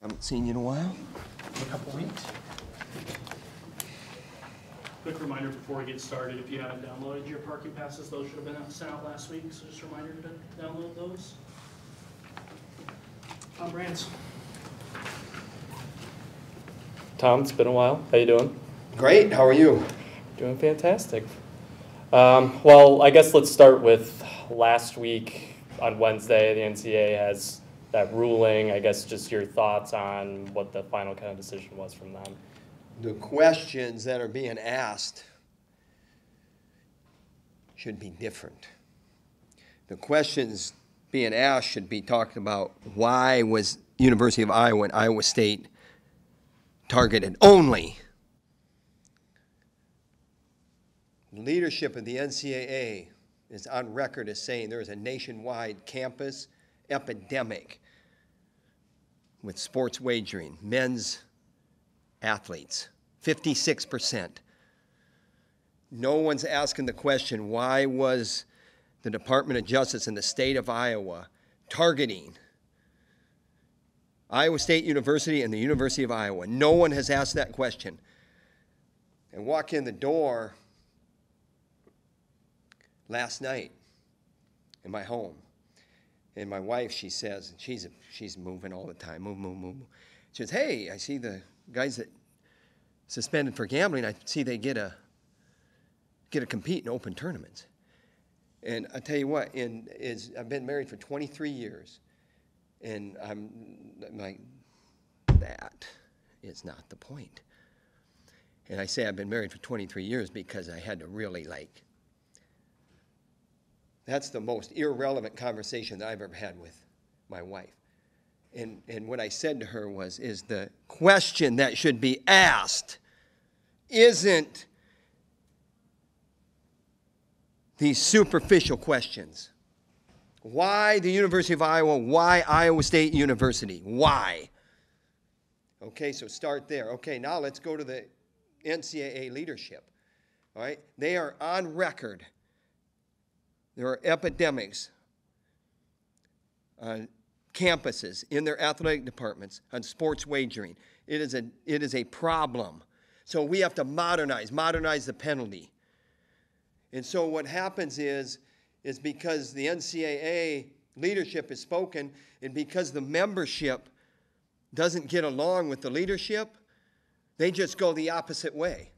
Haven't seen you in a while. A couple weeks. Quick reminder before we get started, if you haven't downloaded your parking passes, those should have been sent out last week, so just a reminder to download those. Tom Brands. Tom, it's been a while. How you doing? Great. How are you? Doing fantastic. Well, I guess let's start with last week on Wednesday. The NCAA has that ruling. I guess just your thoughts on what the final kind of decision was from them. The questions that are being asked should be different. The questions being asked should be talking about why was University of Iowa and Iowa State targeted only. Leadership of the NCAA is on record as saying there is a nationwide campus epidemic with sports wagering, men's athletes, 56%. No one's asking the question, why was the Department of Justice in the state of Iowa targeting Iowa State University and the University of Iowa? No one has asked that question. And walk in the door last night in my home, and my wife, she says, and she's moving all the time, move. She says, hey, I see the guys that suspended for gambling, I see they get to compete in open tournaments. And I tell you what, I've been married for 23 years, and I'm like, that is not the point. And I say I've been married for 23 years because I had to really that's the most irrelevant conversation that I've ever had with my wife. And what I said to her is the question that should be asked isn't these superficial questions. Why the University of Iowa? Why Iowa State University? Why? Okay, so start there. Okay, now let's go to the NCAA leadership. All right, they are on record. There are epidemics on campuses, in their athletic departments, on sports wagering. It is a problem. So we have to modernize the penalty. And so what happens is because the NCAA leadership is spoken, and because the membership doesn't get along with the leadership, they just go the opposite way.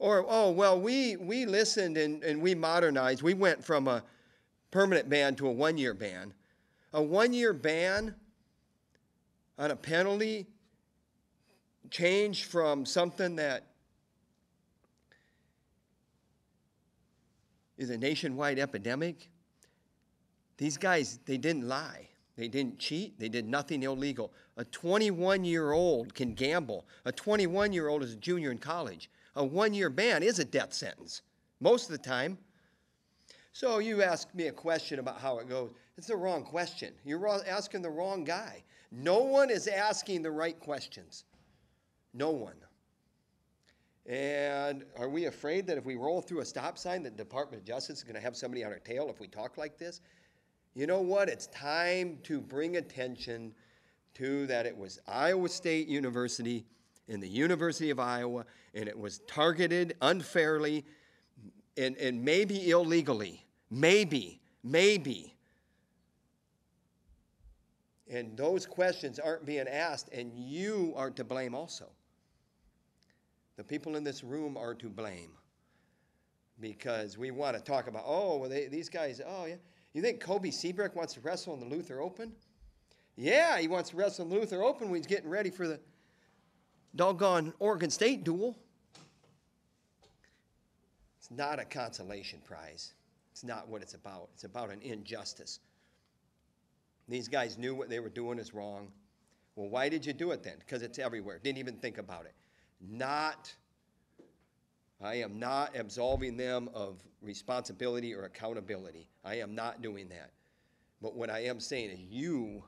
Or, oh, well, we listened and we modernized. We went from a permanent ban to a one-year ban. A one-year ban on a penalty changed from something that is a nationwide epidemic. These guys, they didn't lie. They didn't cheat. They did nothing illegal. A 21-year-old can gamble. A 21-year-old is a junior in college. A one-year ban is a death sentence most of the time. So you ask me a question about how it goes. It's the wrong question. You're asking the wrong guy. No one is asking the right questions. No one. And are we afraid that if we roll through a stop sign, the Department of Justice is going to have somebody on our tail if we talk like this? You know what? It's time to bring attention to that it was Iowa State University and the University of Iowa, and it was targeted unfairly and maybe illegally. Maybe. And those questions aren't being asked, and you are to blame also. The people in this room are to blame because we want to talk about, these guys, yeah. You think Kobe Seabrook wants to wrestle in the Luther Open? Yeah, he wants to wrestle in the Luther Open when he's getting ready for the doggone Oregon State duel. It's not a consolation prize. It's not what it's about. It's about an injustice. These guys knew what they were doing is wrong. Well, why did you do it then? Because it's everywhere. Didn't even think about it. I am not absolving them of responsibility or accountability. I am not doing that. But what I am saying is you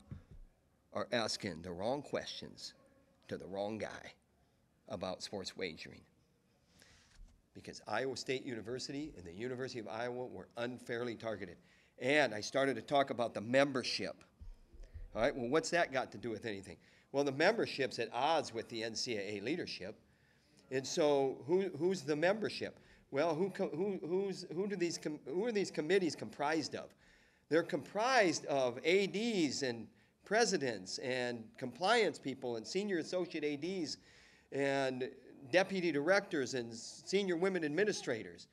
are asking the wrong questions to the wrong guy about sports wagering. Because Iowa State University and the University of Iowa were unfairly targeted. And I started to talk about the membership. All right, well, what's that got to do with anything? Well, the membership's at odds with the NCAA leadership. And so who's the membership? Well, who are these committees comprised of? They're comprised of ADs and presidents and compliance people and senior associate ADs and deputy directors and senior women administrators.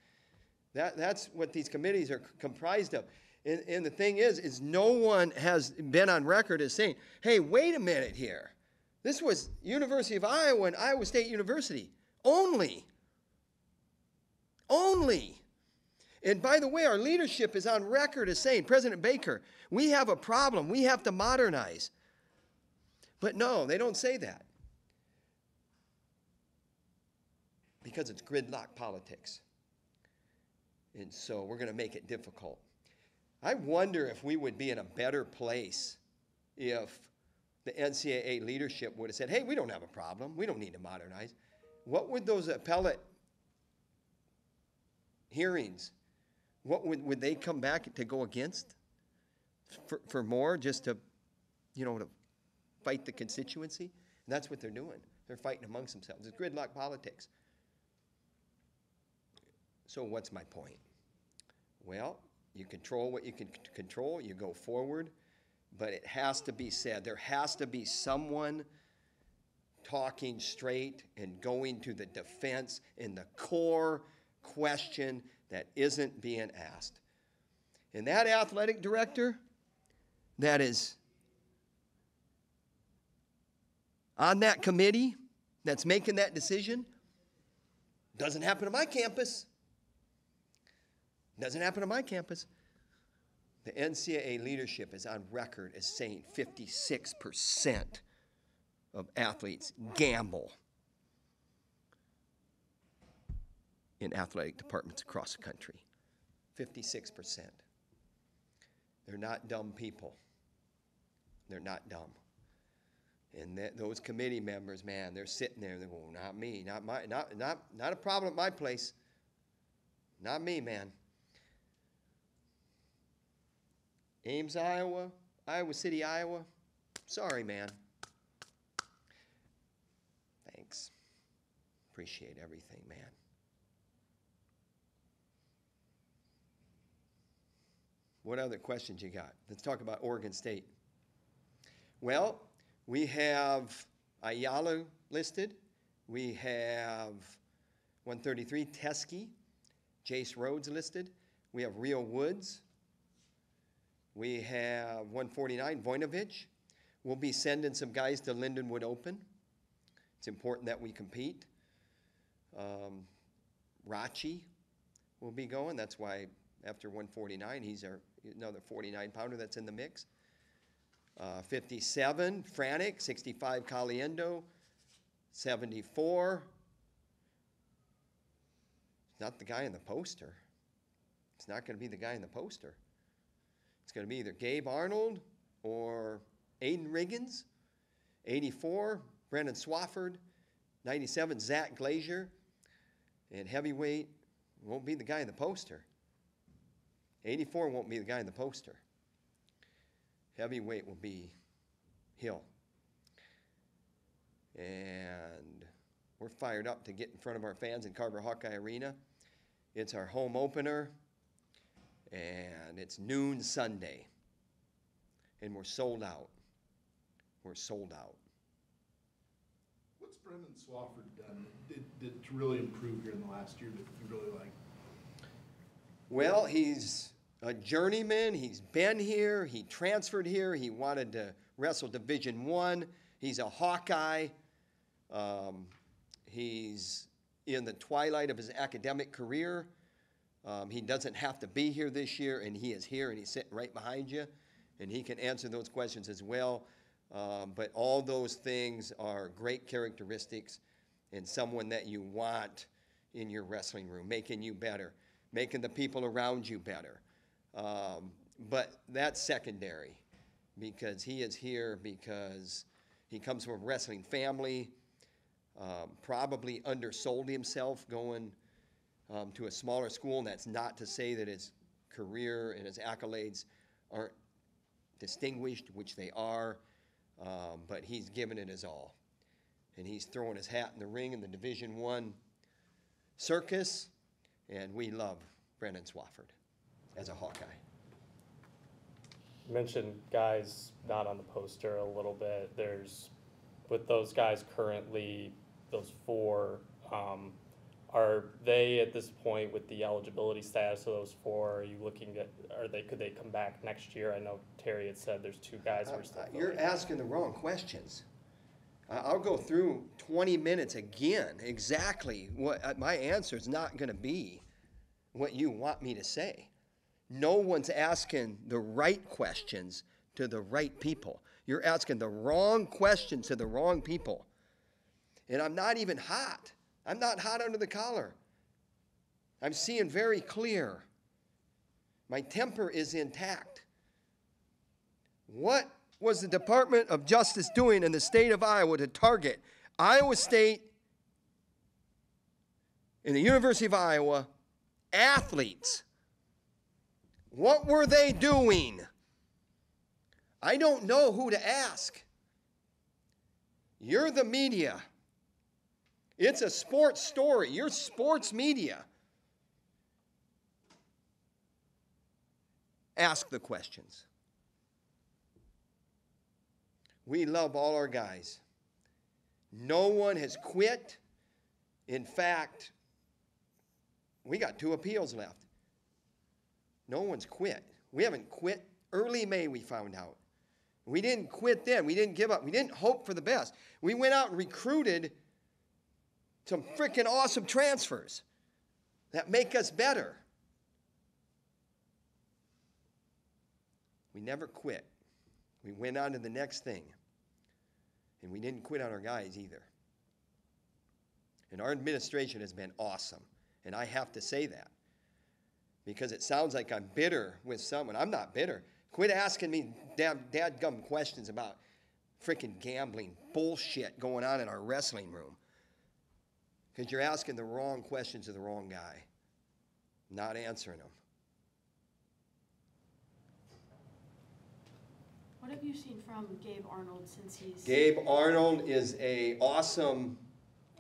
That's what these committees are comprised of. And the thing is no one has been on record as saying, hey, wait a minute here. This was University of Iowa and Iowa State University only. Only. And by the way, our leadership is on record as saying, President Baker, we have a problem. We have to modernize. But no, they don't say that. Because it's gridlock politics. And so we're going to make it difficult. I wonder if we would be in a better place if the NCAA leadership would have said, hey, we don't have a problem. We don't need to modernize. What would those appellate hearings, would they come back to go against for more, just to, to fight the constituency? And that's what they're doing. They're fighting amongst themselves. It's gridlock politics. So what's my point? Well, you control what you can control. You go forward. But it has to be said. There has to be someone talking straight and going to the defense in the core question that isn't being asked. And that athletic director that is on that committee that's making that decision doesn't happen to my campus. Doesn't happen to my campus. The NCAA leadership is on record as saying 56% of athletes gamble in athletic departments across the country. 56%. They're not dumb people. They're not dumb. And those committee members, man, they're sitting there. They're going, not me, not a problem at my place. Not me, man. Ames, Iowa, Iowa City, Iowa. Sorry, man. Thanks. Appreciate everything, man. What other questions you got? Let's talk about Oregon State. Well, we have Ayala listed. We have 133, Teskey. Jace Rhodes listed. We have Rio Woods. We have 149, Voinovich. We'll be sending some guys to Lindenwood Open. It's important that we compete. Rachi will be going. That's why after 149, he's another 49-pounder that's in the mix. 57, Franek. 65, Caliendo. 74. It's not the guy in the poster. It's not going to be the guy in the poster. It's going to be either Gabe Arnold or Aiden Riggins. 84, Brendan Swafford. 97, Zach Glazier. And heavyweight won't be the guy in the poster. 84 won't be the guy in the poster. Heavyweight will be Hill. And we're fired up to get in front of our fans in Carver Hawkeye Arena. It's our home opener. And it's noon Sunday. And we're sold out. We're sold out. What's Brendan Swafford done did to really improve here in the last year that you really like? Well, he's a journeyman. He's been here. He transferred here. He wanted to wrestle Division I. He's a Hawkeye. He's in the twilight of his academic career. He doesn't have to be here this year, and he is here, and he's sitting right behind you, and he can answer those questions as well. But all those things are great characteristics and someone that you want in your wrestling room, making you better, making the people around you better. But that's secondary because he is here because he comes from a wrestling family, probably undersold himself going to a smaller school, and that's not to say that his career and his accolades aren't distinguished, which they are. but he's given it his all. And he's throwing his hat in the ring in the Division I circus, and we love Brennan Swafford as a Hawkeye. You mentioned guys not on the poster a little bit. There's, with those guys currently, those four, are they at this point with the eligibility status of those four? Are you looking at, could they come back next year? I know Terry had said there's two guys who are still You're asking the wrong questions. I'll go through 20 minutes again, exactly what my answer is not going to be what you want me to say. No one's asking the right questions to the right people. You're asking the wrong questions to the wrong people. And I'm not even hot. I'm not hot under the collar. I'm seeing very clear. My temper is intact. What was the Department of Justice doing in the state of Iowa to target Iowa State and the University of Iowa athletes? What were they doing? I don't know who to ask. You're the media. It's a sports story. You're sports media. Ask the questions. We love all our guys. No one has quit. In fact, we got 2 appeals left. No one's quit. We haven't quit. Early May we found out. We didn't quit then. We didn't give up. We didn't hope for the best. We went out and recruited some freaking awesome transfers that make us better. We never quit. We went on to the next thing. And we didn't quit on our guys either. And our administration has been awesome. And I have to say that. Because it sounds like I'm bitter with someone. I'm not bitter. Quit asking me dadgum questions about freaking gambling bullshit going on in our wrestling room. Because you're asking the wrong questions to the wrong guy. Not answering them. What have you seen from Gabe Arnold since he's... Gabe Arnold is an awesome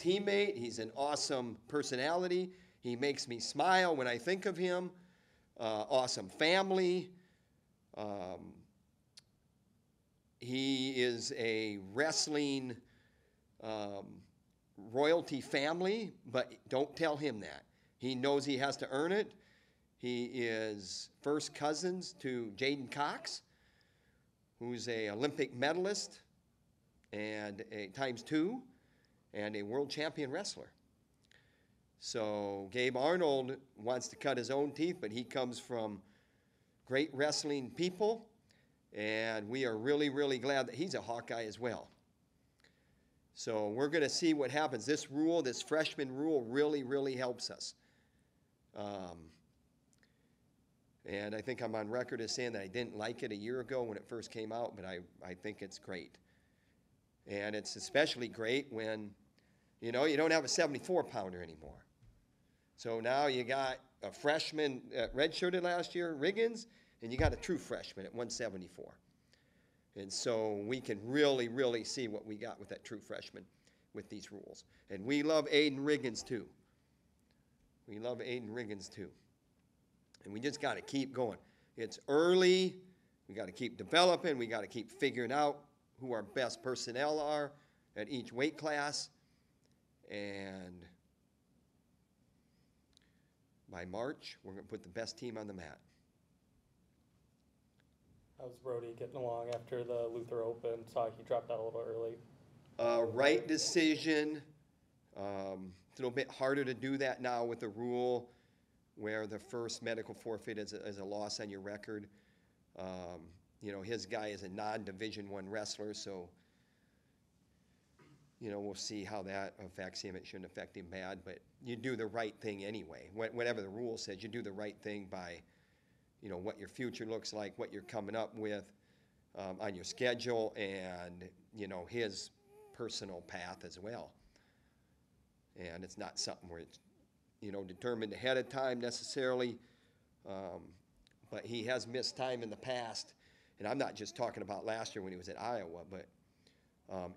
teammate. He's an awesome personality. He makes me smile when I think of him. Awesome family. He is a wrestling royalty family, but don't tell him that. He knows he has to earn it. He is first cousins to Jaden Cox, who's an Olympic medalist and a ×2 and a world champion wrestler. So Gabe Arnold wants to cut his own teeth, but he comes from great wrestling people, and we are really, really glad that he's a Hawkeye as well. So we're going to see what happens. This rule, this freshman rule, really, really helps us. And I think I'm on record as saying that I didn't like it a year ago when it first came out, but I think it's great. And it's especially great when, you don't have a 74-pounder anymore. So now you got a freshman redshirted last year, Riggins, and you got a true freshman at 174. And so we can really, really see what we got with that true freshman with these rules. And we love Aiden Riggins too. We love Aiden Riggins too. And we just got to keep going. It's early. We got to keep developing. We got to keep figuring out who our best personnel are at each weight class. And by March, we're going to put the best team on the mat. How's Brody getting along after the Luther Open? Saw he dropped out a little early. Right decision. It's a little bit harder to do that now with the rule where the first medical forfeit is a loss on your record. His guy is a non-Division I wrestler, so, we'll see how that affects him. It shouldn't affect him bad, but you do the right thing anyway. Whatever the rule says, you do the right thing by, what your future looks like, what you're coming up with on your schedule, and, his personal path as well. And it's not something where it's, determined ahead of time necessarily, but he has missed time in the past. And I'm not just talking about last year when he was at Iowa, but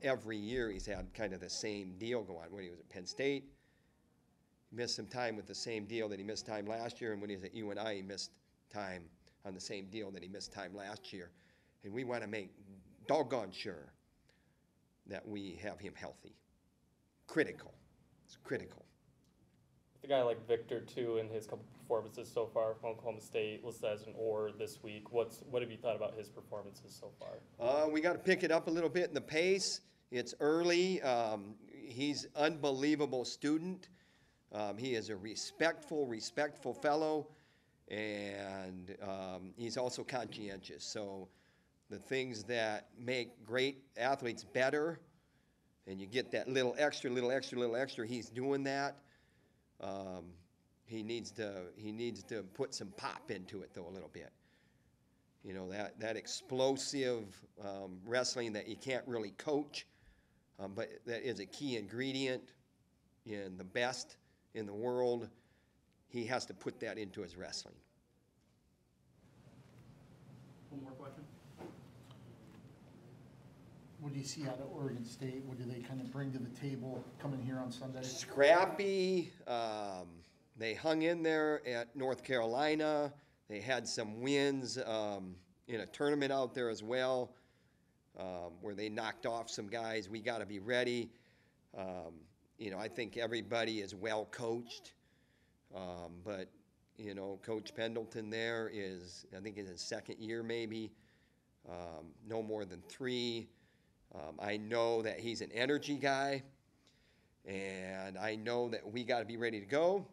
Every year he's had kind of the same deal go on. When he was at Penn State, he missed some time with the same deal that he missed time last year, and when he was at UNI, he missed time on the same deal that he missed time last year. And we want to make doggone sure that we have him healthy. Critical. It's critical. With a guy like Victor, too, in his couple performances so far from Oklahoma State, listed as an or this week, what have you thought about his performances so far? We got to pick it up a little bit in the pace. It's early. He's an unbelievable student. He is a respectful fellow, and he's also conscientious. So the things that make great athletes better, and you get that little extra, he's doing that. He needs to put some pop into it, though, a little bit. You know, that explosive wrestling that you can't really coach, but that is a key ingredient in the best in the world. He has to put that into his wrestling. One more question? What do you see out of Oregon State? What do they kind of bring to the table coming here on Sunday? Scrappy. They hung in there at North Carolina. They had some wins in a tournament out there as well, where they knocked off some guys. We got to be ready. I think everybody is well coached, but Coach Pendleton there is, I think, in his second year maybe, no more than 3. I know that he's an energy guy, and I know that we got to be ready to go.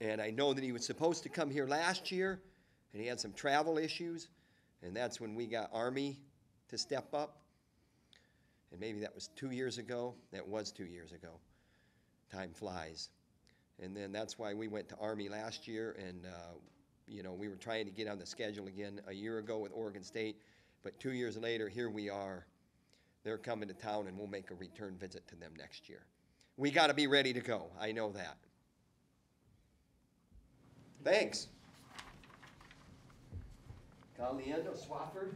And I know that he was supposed to come here last year, and he had some travel issues, and that's when we got Army to step up. And maybe that was 2 years ago. That was 2 years ago. Time flies. And then that's why we went to Army last year, and we were trying to get on the schedule again a year ago with Oregon State. But 2 years later, here we are. They're coming to town, and we'll make a return visit to them next year. We got to be ready to go. I know that. Thanks. Caliendo, Swafford.